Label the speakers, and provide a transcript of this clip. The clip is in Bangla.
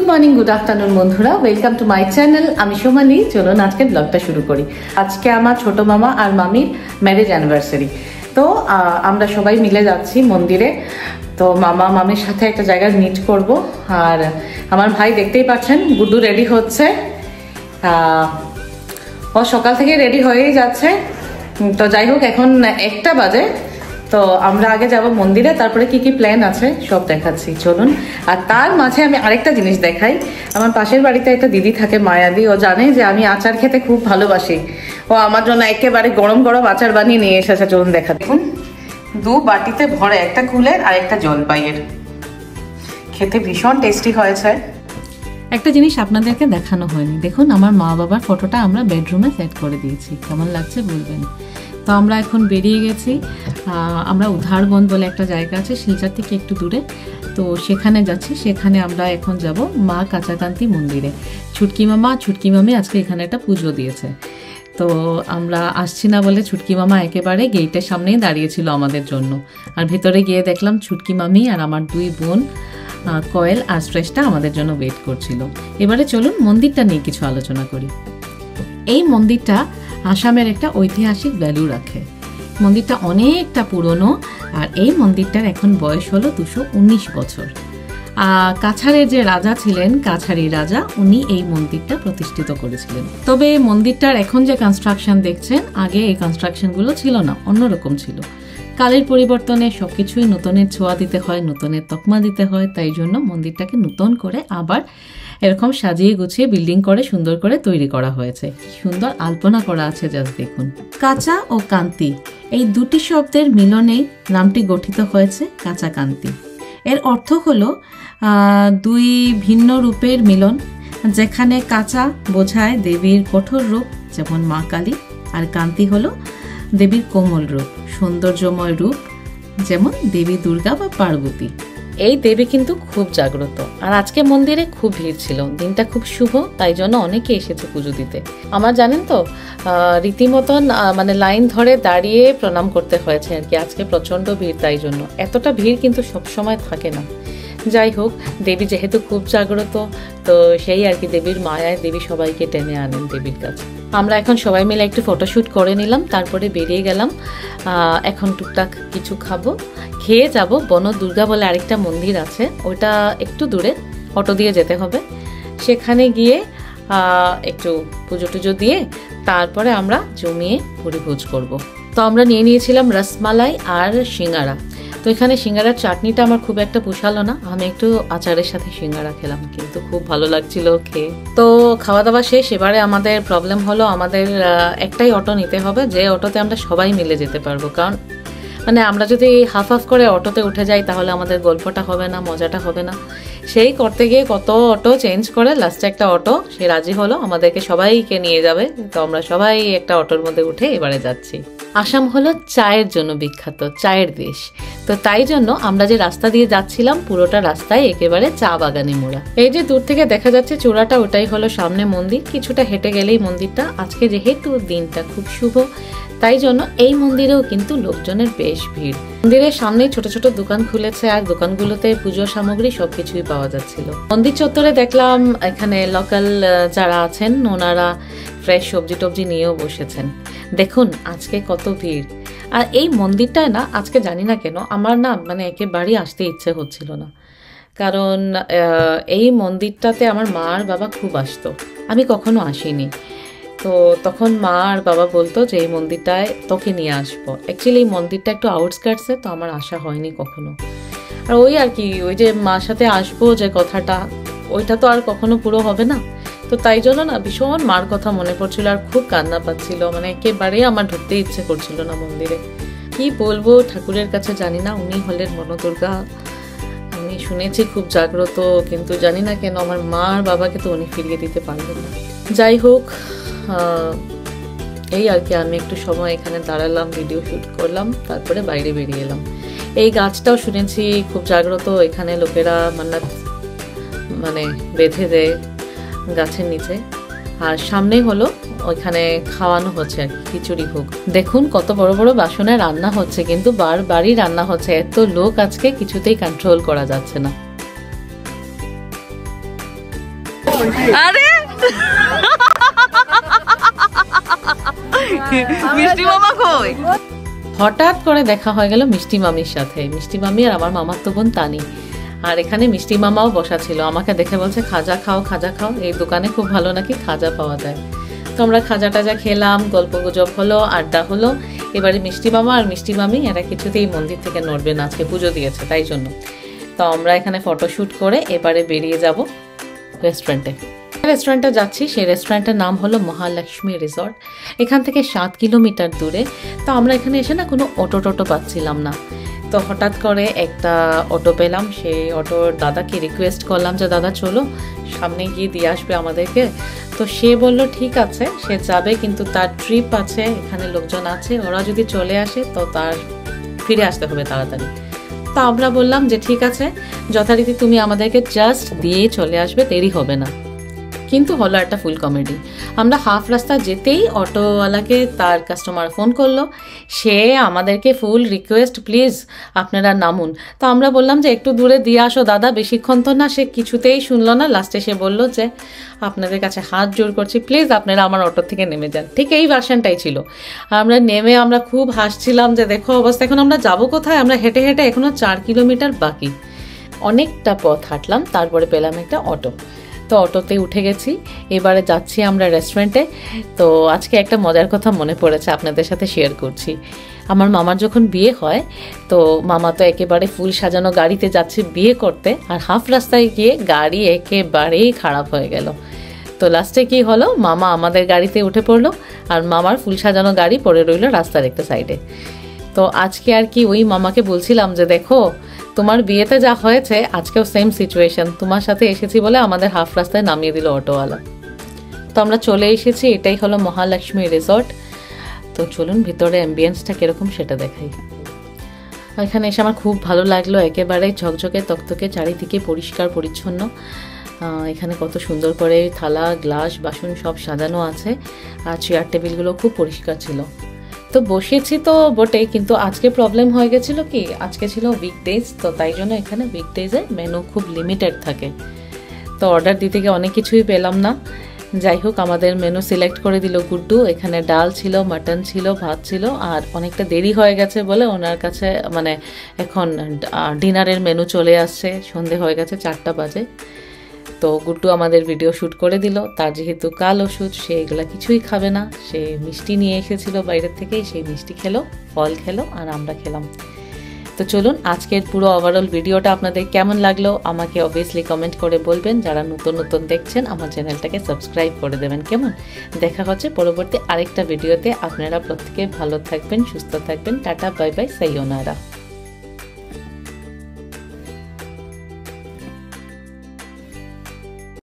Speaker 1: মর্নিং, গুড আফটারনুন বন্ধুরা, ওয়েলকাম টু মাই চ্যানেল। আমি সোমালি। চলুন আজকে ব্লগটা শুরু করি। আজকে আমার ছোট মামা আর মামির ম্যারেজ অ্যানিভার্সারি, তো আমরা সবাই মিলে যাচ্ছি মন্দিরে। তো মামা মামির সাথে একটা জায়গায় মিট করব। আর আমার ভাই দেখতেই পাচ্ছেন গুড্ডু রেডি হচ্ছে, ও সকাল থেকে রেডি হয়েই যাচ্ছে। তো যাই হোক, এখন 1টা বাজে। তো আমরা আগে যাব মন্দিরে, তারপরে কি কি প্ল্যান আছে সব দেখাচ্ছি, চলুন। আর তার মাঝে আমি আরেকটা জিনিস দেখাই। আমার পাশের বাড়িতে একটা দিদি থাকে, মায়াদি। ও জানে যে আমি আচার খেতে খুব ভালোবাসি। ও আমার জন্য একেবারে গরম গরম আচার বানিয়ে নিয়ে এসেছে, চলুন দেখা। দেখুন, 2 বাটিতে ভরে, একটা কুলের আর একটা জলপাইয়ের। খেতে ভীষণ টেস্টি হয়েছে। একটা জিনিস আপনাদেরকে দেখানো হয়নি, দেখুন আমার মা বাবার ফটোটা আমরা বেডরুমে সেট করে দিয়েছি। কেমন লাগছে বলবেন। তো আমরা এখন বেরিয়ে গেছি। আমরা উধারবন বলে একটা জায়গা আছে শিলচর থেকে একটু দূরে, তো সেখানে যাচ্ছি। সেখানে আমরা এখন যাব মা কাঁচাকান্তি মন্দিরে। ছুটকি মামা ছুটকি মামি আজকে এখানে একটা পুজো দিয়েছে। তো আমরা আসছি না বলে ছুটকি মামা একেবারে গেটের সামনেই দাঁড়িয়েছিল আমাদের জন্য। আর ভেতরে গিয়ে দেখলাম ছুটকি মামি আর আমার 2 বোন কয়েল আর শ্রেষ্ঠা আমাদের জন্য ওয়েট করছিল। এবারে চলুন মন্দিরটা নিয়ে কিছু আলোচনা করি। এই মন্দিরটা আসামের একটা ঐতিহাসিক ভ্যালু রাখে। মন্দিরটা অনেকটা পুরনো, আর এই মন্দিরটার এখন বয়স হলো 219 বছর। কাছাড়ের যে রাজা ছিলেন, কাছাড়ি রাজা, উনি এই মন্দিরটা প্রতিষ্ঠিত করেছিলেন। তবে মন্দিরটার এখন যে কনস্ট্রাকশন দেখছেন, আগে এই কনস্ট্রাকশনগুলো ছিল না, অন্যরকম ছিল। কালের পরিবর্তনে সবকিছুই নতুনের ছোঁয়া দিতে হয়, নতুনের তকমা দিতে হয়। তাই জন্য মন্দিরটাকে নতুন করে আবার এরকম সাজিয়ে গুছিয়ে বিল্ডিং করে সুন্দর করে তৈরি করা হয়েছে। সুন্দর আলপনা করা আছে, জাস্ট দেখুন। কাঁচা ও কান্তি, এই 2টি শব্দের মিলনেই নামটি গঠিত হয়েছে কাঁচাকান্তি। এর অর্থ হলো 2 ভিন্ন রূপের মিলন, যেখানে কাঁচা বোঝায় দেবীর কঠোর রূপ যেমন মা কালী, আর কান্তি হলো দেবীর কোমল রূপ, সৌন্দর্যময় রূপ যেমন দেবী দুর্গা বা পার্বতী। এই দেবী কিন্তু খুব জাগ্রত। আর আজকে মন্দিরে খুব ভিড় ছিল, দিনটা খুব শুভ, তাই জন্য অনেকে এসেছে পুজো দিতে। আমার জানেন তো রীতিমতন মানে লাইন ধরে দাঁড়িয়ে প্রণাম করতে হয়েছে আর কি। আজকে প্রচণ্ড ভিড়, তাই জন্য এতটা ভিড় কিন্তু সবসময় থাকে না। যাই হোক, দেবী যেহেতু খুব জাগ্রত, তো সেই আর কি, দেবীর মায়ায় দেবী সবাইকে টেনে আনেন দেবীর কাছে। আমরা এখন সবাই মিলে একটু ফটোশ্যুট করে নিলাম, তারপরে বেরিয়ে গেলাম। এখন টুকটাক কিছু খাবো, খেয়ে যাব। বনদুর্গা বলে আরেকটা মন্দির আছে, ওটা একটু দূরে, অটো দিয়ে যেতে হবে। সেখানে গিয়ে একটু পুজো টুজো দিয়ে তারপরে আমরা জমিয়ে পরিভোজ করব। তো আমরা নিয়ে নিয়েছিলাম রসমালাই আর সিঙ্গারা। তো এখানে সিঙ্গারার চাটনিটা আমার খুব একটা পোষালো না, আমি একটু আচারের সাথে সিঙ্গারা খেলাম, কিন্তু খুব ভালো লাগছিল খেয়ে। তো খাওয়া দাওয়া শেষ। এবারে আমাদের প্রবলেম হলো, আমাদের একটাই অটো নিতে হবে, যে অটোতে আমরা সবাই মিলে যেতে পারবো। কারণ মানে আমরা যদি হাফ হাফ করে অটোতে উঠে যাই, তাহলে আমাদের গল্পটা হবে না, মজাটা হবে না। সেই করতে গিয়ে কত অটো চেঞ্জ করে লাস্টে একটা অটো সে রাজি হলো, আমাদেরকে সবাইকে নিয়ে যাবে। তো আমরা সবাই একটা অটোর মধ্যে উঠে এবারে যাচ্ছি। আসাম হলো চায়ের জন্য বিখ্যাত, চায়ের দেশ। তো তাই জন্য আমরা যে রাস্তা দিয়ে যাচ্ছিলাম, পুরোটা রাস্তায় একেবারে চা বাগানে মোড়া। এই যে দূর থেকে দেখা যাচ্ছে চূড়াটা, ওটাই হলো সামনে মন্দির। কিছুটা হেঁটে গেলেই মন্দিরটা। আজকে যেহেতু দিনটা খুব শুভ, তাই জন্য এই মন্দিরেও কিন্তু লোকজনের বেশ ভিড়। মন্দিরের সামনেই ছোট ছোট দোকান খুলেছে, আর দোকানগুলোতে পুজো সামগ্রী সবকিছুই পাওয়া যাচ্ছিল। মন্দির চত্বরে দেখলাম এখানে লোকাল যারা আছেন, ওনারা ফ্রেশ সবজি টবজি নিয়েও বসেছেন। দেখুন আজকে কত ভিড়। আর এই মন্দিরটায় না, আজকে জানি না কেন আমার না মানে একেবারেই আসতে ইচ্ছে হচ্ছিল না। কারণ এই মন্দিরটাতে আমার মা আর বাবা খুব আসতো, আমি কখনো আসিনি। তো তখন মা আর বাবা বলতো যে এই মন্দিরটায় তোকে নিয়ে আসবো। অ্যাকচুয়ালি এই মন্দিরটা একটু আউটস্কার্টসে, তো আমার আসা হয়নি কখনো। আর ওই আর কি, ওই যে মার সাথে আসবো যে কথাটা, ওইটা তো আর কখনো পুরো হবে না। তো তাই জন্য না ভীষণ মার কথা মনে পড়ছিল, আর খুব কান্না পাচ্ছিল। মানে একেবারেই আমার ঢুকতে ইচ্ছে করছিল না মন্দিরে। কি বলবো ঠাকুরের কাছে, জানি না। উনি হলেন বনদুর্গা, আমি শুনেছি খুব জাগ্রত, কিন্তু জানি না কেন আমার মা আর বাবাকে তো উনি ফিরিয়ে দিতে পারবেন না। যাই হোক, এই আর কি, আমি একটু সময় এখানে দাঁড়ালাম, ভিডিও শুট করলাম, তারপরে বাইরে বেরিয়ে এলাম। এই গাছটাও শুনেছি খুব জাগ্রত, এখানে লোকেরা মান্নাত মানে বেঁধে দেয় গাছের নিচে। আর সামনেই হলো ওইখানে খাওয়ানো হচ্ছে আর কি, খিচুড়ি ভোগ। দেখুন কত বড় বড় বাসনে রান্না হচ্ছে, কিন্তু বারবারই রান্না হচ্ছে। এত লোক আজকে কিছুতেই কন্ট্রোল করা যাচ্ছে না। আরে মিষ্টি মামা কই? হঠাৎ করে দেখা হয়ে গেল মিষ্টি মামির সাথে। মিষ্টি মামি আর আমার মামাতো বোন তানি। আর এখানে মিষ্টি মামাও বসা ছিল, আমাকে দেখে বলছে খাজা খাও খাজা খাও, এই দোকানে খুব ভালো নাকি খাজা পাওয়া যায়। তো আমরা খাজা টাজা খেলাম, গল্প গুজব হলো, আড্ডা হলো। এবারে মিষ্টি মামা আর মিষ্টি মামি এরা কিছুতেই মন্দির থেকে নড়বে না, আজকে পুজো দিয়েছে তাই জন্য। তো আমরা এখানে ফটোশ্যুট করে এবারে বেরিয়ে যাব রেস্টুরেন্টে। রেস্টুরেন্টে যাচ্ছি, সেই রেস্টুরেন্টের নাম হলো মহালক্ষ্মী রিসর্ট। এখান থেকে 7 কিলোমিটার দূরে। তো আমরা এখানে এসে না কোনো অটো টোটো পাচ্ছিলাম না। তো হঠাৎ করে একটা অটো পেলাম, সেই অটোর দাদাকে রিকোয়েস্ট করলাম যে দাদা চলো সামনে গিয়ে দিয়ে আসবে আমাদেরকে। তো সে বলল ঠিক আছে, সে যাবে, কিন্তু তার ট্রিপ আছে, এখানে লোকজন আছে, ওরা যদি চলে আসে তো তার ফিরে আসতে হবে তাড়াতাড়ি। তো আমরা বললাম যে ঠিক আছে, যথারীতি তুমি আমাদেরকে জাস্ট দিয়ে চলে আসবে, দেরি হবে না। কিন্তু হলো একটা ফুল কমেডি। আমরা হাফ রাস্তা যেতেই অটোওয়ালাকে তার কাস্টমার ফোন করলো, সে আমাদেরকে ফুল রিকোয়েস্ট প্লিজ আপনারা নামুন। তো আমরা বললাম যে একটু দূরে দিয়ে আসো দাদা, বেশিক্ষণ তো না। সে কিছুতেই শুনলো না, লাস্টে সে বললো যে আপনাদের কাছে হাত জোর করছি প্লিজ আপনারা আমার অটো থেকে নেমে যান। ঠিক এই ভার্সনটাই ছিল। আমরা নেমে আমরা খুব হাসছিলাম যে দেখো অবস্থা, এখন আমরা যাবো কোথায়? আমরা হেঁটে হেঁটে এখনও 4 কিলোমিটার বাকি। অনেকটা পথ হাঁটলাম, তারপরে পেলাম একটা অটো। তো অটোতে উঠে গেছি, এবারে যাচ্ছি আমরা রেস্টুরেন্টে। তো আজকে একটা মজার কথা মনে পড়েছে, আপনাদের সাথে শেয়ার করছি। আমার মামার যখন বিয়ে হয়, তো মামা তো একেবারে ফুল সাজানো গাড়িতে যাচ্ছে বিয়ে করতে, আর হাফ রাস্তায় গিয়ে গাড়ি একেবারেই খারাপ হয়ে গেল। তো লাস্টে কি হলো, মামা আমাদের গাড়িতে উঠে পড়লো, আর মামার ফুল সাজানো গাড়ি পড়ে রইল রাস্তার একটা সাইডে। তো আজকে আর কি ওই মামাকে বলছিলাম যে দেখো তোমার বিয়েতে যা হয়েছে আজকেও সেম সিচুয়েশন, তোমার সাথে এসেছি বলে আমাদের হাফ রাস্তায় নামিয়ে দিল অটোওয়ালা। তো আমরা চলে এসেছি, এটাই হলো মহালক্ষ্মী রিসর্ট। তো চলুন ভিতরে অ্যাম্বিয়েন্সটা কীরকম সেটা দেখাই। এখানে এসে আমার খুব ভালো লাগলো, একেবারে ঝকঝকে তকতকে, চারিদিকে পরিষ্কার পরিচ্ছন্ন। এখানে কত সুন্দর করে থালা গ্লাস বাসন সব সাজানো আছে, আর চেয়ার টেবিলগুলো খুব পরিষ্কার ছিল। তো বসেছি তো বটে, কিন্তু আজকে প্রবলেম হয়ে গেছিলো কি, আজকে ছিল উইকডেজ, তো তাই জন্য এখানে উইকডেজে মেনু খুব লিমিটেড থাকে। তো অর্ডার দিতে গিয়ে অনেক কিছুই পেলাম না। যাই হোক আমাদের মেনু সিলেক্ট করে দিল গুড্ডু। এখানে ডাল ছিল, মাটন ছিল, ভাত ছিল, আর অনেকটা দেরি হয়ে গেছে বলে ওনার কাছে মানে এখন ডিনারের মেনু চলে আসছে, সন্ধে হয়ে গেছে 4টা বাজে। তো গুড্ডু আমাদের ভিডিও শ্যুট করে দিল। তার যেহেতু কাল ওষুধ, সে এগুলো কিছুই খাবে না। সে মিষ্টি নিয়ে এসেছিল বাইরের থেকেই, সেই মিষ্টি খেলো, ফল খেলো, আর আমরা খেলাম। তো চলুন আজকের পুরো ওভারঅল ভিডিওটা আপনাদের কেমন লাগলো আমাকে অবভিয়াসলি কমেন্ট করে বলবেন। যারা নতুন নতুন দেখছেন আমার চ্যানেলটাকে সাবস্ক্রাইব করে দেবেন। কেমন? দেখা হচ্ছে পরবর্তী আরেকটা ভিডিওতে। আপনারা প্রত্যেকে ভালো থাকবেন, সুস্থ থাকবেন। Tata bye bye, সাইয়োনারা।